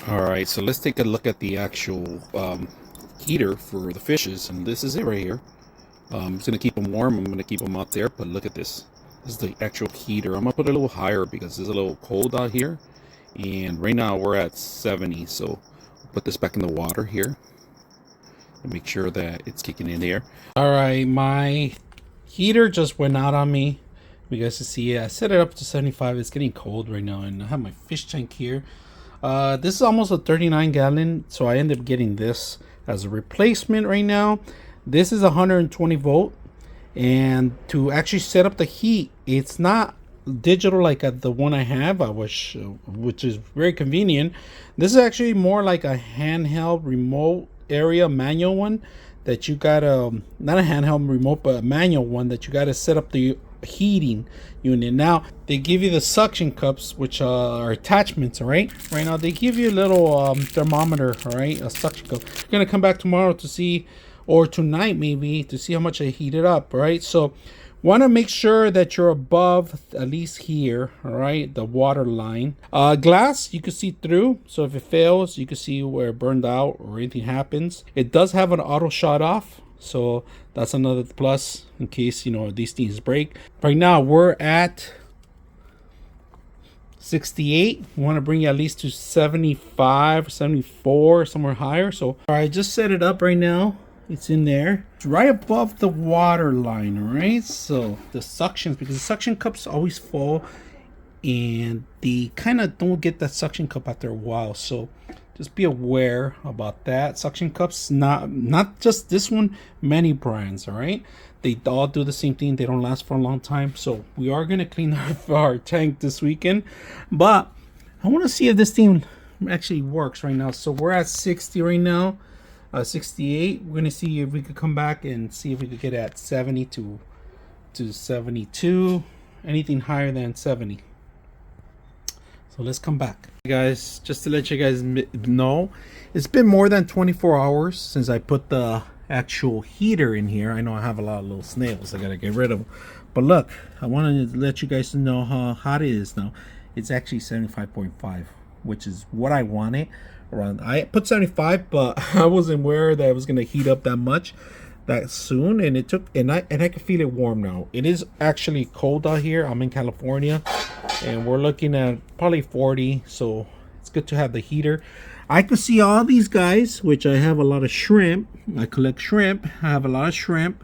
All right, so let's take a look at the actual heater for the fishes, and this is it right here. I'm just gonna keep them warm. I'm gonna keep them out there, but look at this. This is the actual heater. I'm gonna put it a little higher because it's a little cold out here, and right now we're at 70. So put this back in the water here and make sure that it's kicking in there. All right, my heater just went out on me. You guys can see I set it up to 75. It's getting cold right now, and I have my fish tank here. This is almost a 39 gallon, so I ended up getting this as a replacement right now. This is 120 volt, and to actually set up the heat, it's not digital like the one I have, which is very convenient. This is actually more like a handheld remote area manual one that you gotta, not a handheld remote, but a manual one that you gotta set up the heating unit. Now they give you the suction cups, which are attachments. All right, now they give you a little thermometer. All right, a suction cup. You're gonna come back tomorrow to see, or tonight maybe, to see how much I heated up. All right, so want to make sure that you're above at least here. All right, the water line. Glass you can see through, so if it fails you can see where it burned out or anything happens. It does have an auto shut off, so that's another plus in case, you know, these things break. Right now we're at 68. We want to bring you at least to 75, 74, somewhere higher. So all right, just set it up right now. It's in there. It's right above the water line. All right, so the suctions, because the suction cups always fall and they kind of don't get that suction cup after a while, so just be aware about that. Suction cups, not just this one, many brands. All right, they all do the same thing. They don't last for a long time. So we are going to clean our tank this weekend, but I want to see if this thing actually works right now. So we're at 60 right now, 68. We're going to see if we could come back and see if we could get at 70 to 72, anything higher than 70. So let's come back, guys, just to let you guys know, it's been more than 24 hours since I put the actual heater in here. I know I have a lot of little snails I gotta get rid of, but look, I wanted to let you guys know how hot it is now. It's actually 75.5, which is what I wanted. Around, I put 75, but I wasn't aware that it was gonna heat up that much that soon, and it took, and I can feel it warm now. It is actually cold out here. I'm in California and we're looking at probably 40, so it's good to have the heater. I could see all these guys, which I have a lot of shrimp. I collect shrimp. I have a lot of shrimp.